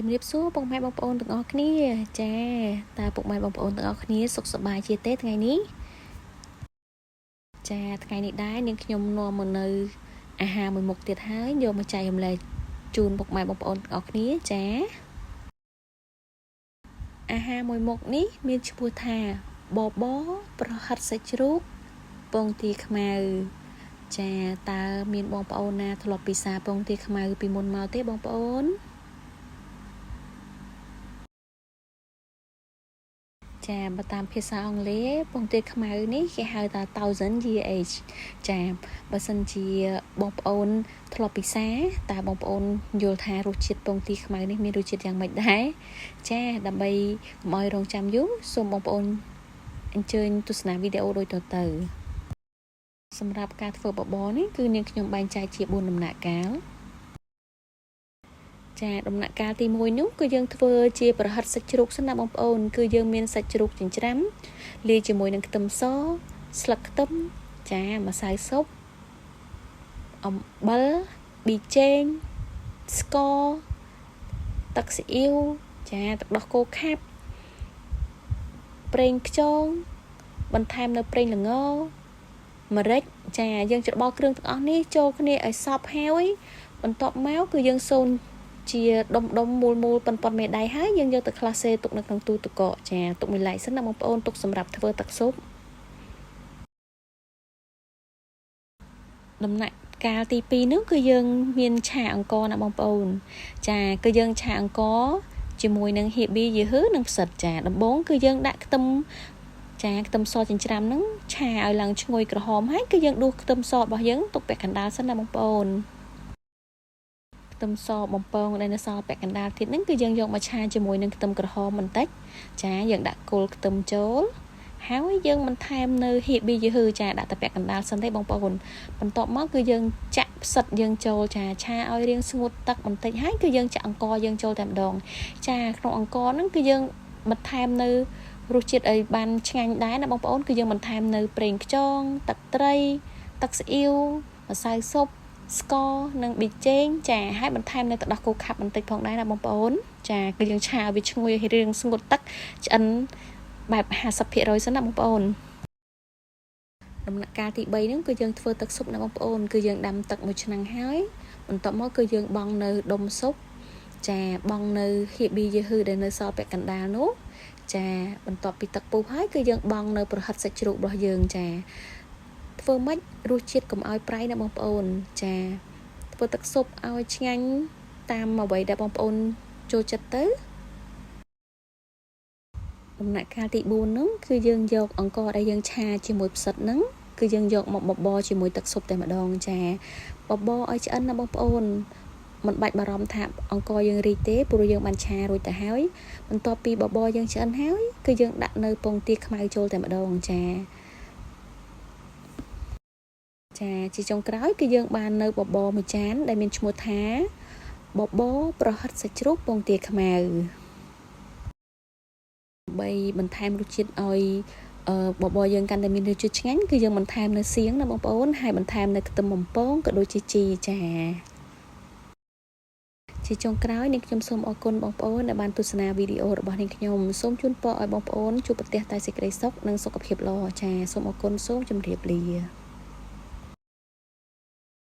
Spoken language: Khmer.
ជំរាបសួរពុកម៉ែបងប្អូនទាំងអស់គ្នាចាតើពុកម៉ែបងប្អូនទាំងអស់គ្នាសុខសប្បាយជាទេថ្ងៃនេះចាថ្ងៃនេះដែរនាងខ្ញុំនាំមកនៅអាហារមួយមុខទៀតហើយយកមកចែករំលែកជូនពុកម៉ែបងប្អូនទាំងអស់គ្នាចាអាហារមួយមុខនេះមានឈ្មោះថាបបរប្រហិតសាច់ជ្រូកពងទាខ្មៅចាតើមានបងប្អូនណាធ្លាប់ពិសាពងទាខ្មៅពីមុនមកទេបងប្អូនចាបើតាមភាសាអង់គ្លេសពងទាខ្មៅនេះគេហៅថា thousand year age ចាបើសិនជាបងប្អូនធ្លាប់ពិសាតើបងប្អូនយល់ថារសជាតិពងទាខ្មៅនេះមានរសជាតិយ៉ាងម៉េចដែរចាដើម្បីកុំឲ្យរងចាំយូរសូមបងប្អូនអញ្ជើញទស្សនាវីដេអូដូចតទៅសម្រាប់ការធ្វើបបរនេះគឺនាងខ្ញុំបែងចែកជា4ដំណាក់កាលចាដំណាក់កាលទី1នោះគឺយើងធ្វើជាប្រហិតសាច់ជ្រូកសិនណាបងប្អូនគឺយើងមានសាច់ជ្រូកចិញ្ច្រាំលាយជាមួយនឹងខ្ទឹមសស្លឹកខ្ទឹមចាម្សៅស៊ុបអំបិលប៊ីចេងស្ករទឹកស៊ីអ៊ីវចាទឹកដោះគោខាប់ប្រេងខ្យងបន្ថែមនៅប្រេងល្ងម្រេចចាយើងច្របល់គ្រឿងទាំងអស់នេះចូលគ្នាឲ្យសព្វហើយបន្ទាប់មកគឺយើងសូនជាដុំមូលប៉ុនមេដៃហើយយើងយកទៅក្លាសេទុកនៅក្នុងទូទឹកកកចាទុកមួយឡែកសិនណាបងប្អូនទុកសម្រាប់ធ្វើទឹកស៊ុបដំណាក់កាលទី2នោះគឺយើងមានឆាអង្ករណាបងប្អូនចាគឺយើងឆាអង្ករជាមួយនឹងហៀប៊ីយឺហឺនិងផ្សិតចាដំបូងគឺយើងដាក់ខ្ទឹមចាខ្ទឹមសចិញ្ច្រាំហ្នឹងឆាឲ្យឡើងឈ្ងុយក្រហមហើយគឺយើងដួសខ្ទឹមសរបស់យើងទុកពាក់កណ្ដាលសិនណាបងប្អូនខ្ទឹមសបំពងដែលនៅសល់ពាក់កណ្ដាលទៀតហ្នឹងគឺយើងយកមកឆាជាមួយនឹងខ្ទឹមក្រហមបន្តិចចាយើងដាក់គល់ខ្ទឹមចូលហើយយើងបន្ថែមនៅហៀប៊ីយឺហឺចាដាក់តែពាក់កណ្ដាលសិនទេបងប្អូនបន្ទាប់មកគឺយើងចាក់ផ្សិតយើងចូលចាឆាឲ្យរាងស្ងួតទឹកបន្តិចហើយគឺយើងចាក់អង្ករយើងចូលតែម្ដងចាក្នុងអង្ករហ្នឹងគឺយើងបន្ថែមនៅរសជាតិឲ្យបានឆ្ងាញ់ដែរណាបងប្អូនគឺយើងបន្ថែមនៅប្រេងខ្យងទឹកត្រីទឹកស៊ីអ៊ីវម្សៅស៊ុបស្ករនិងប៊ីចេងចាហើយបន្ថែមនៅទឹកដោះគោខាប់បន្តិចផងដែរណាបងប្អូនចាគឺយើងឆាឲ្យវាឈ្ងុយឲ្យរាងស្ងួតទឹកឆ្អិនបែប 50% សិនណាបងប្អូនដំណាក់កាលទី3ហ្នឹងគឺយើងធ្វើទឹកស៊ុបណាបងប្អូនគឺយើងដាំទឹកមួយឆ្នាំងហើយបន្ទាប់មកគឺយើងបង់នៅដុំស៊ុបចាបង់នៅហៀប៊ីយឺហឺដែលនៅសល់ពាក់កណ្ដាលនោះចាបន្ទាប់ពីទឹកពុះហើយគឺយើងបង់នៅប្រហិតសាច់ជ្រូករបស់យើងចាធ្វើម៉េចរសជាតិកុំឲ្យប្រៃណាបងប្អូនចាធ្វើទឹកស៊ុបឲ្យឆ្ងាញ់តាមអ្វីដែលបងប្អូនចូលចិត្តទៅដំណាក់កាលទី4ហ្នឹងគឺយើងយកអង្ករដែលយើងឆាជាមួយផ្សិតហ្នឹងគឺយើងយកមកបបរជាមួយទឹកស៊ុបតែម្ដងចាបបរឲ្យឆ្អិនណាបងប្អូនមិនបាច់បារម្ភថាអង្ករយើងរីកទេព្រោះយើងបានឆារួចទៅហើយបន្ទាប់ពីបបរយើងឆ្អិនហើយគឺយើងដាក់នៅពងទាខ្មៅចូលតែម្ដងចាជាចុងក្រោយគឺយើងបាននៅបបរមួយចានដែលមានឈ្មោះថាបបរប្រហិតសាច់ជ្រូកពងទាខ្មៅដើម្បីបន្ថែមរសជាតិឲ្យបបរយើងកាន់តែមានរសជាតិឆ្ងាញ់គឺយើងបន្ថែមនៅសៀងណាបងប្អូនហើយបន្ថែមនៅខ្ទឹមបំពងក៏ដូចជាជីចាជាចុងក្រោយនេះខ្ញុំសូមអរគុណបងប្អូនដែលបានទស្សនាវីដេអូរបស់នាងខ្ញុំសូមជូនពរឲ្យបងប្អូនជួបប្រទះតែសេចក្តីសុខនិងសុខភាពល្អចាសូមអរគុណសូមជម្រាបលា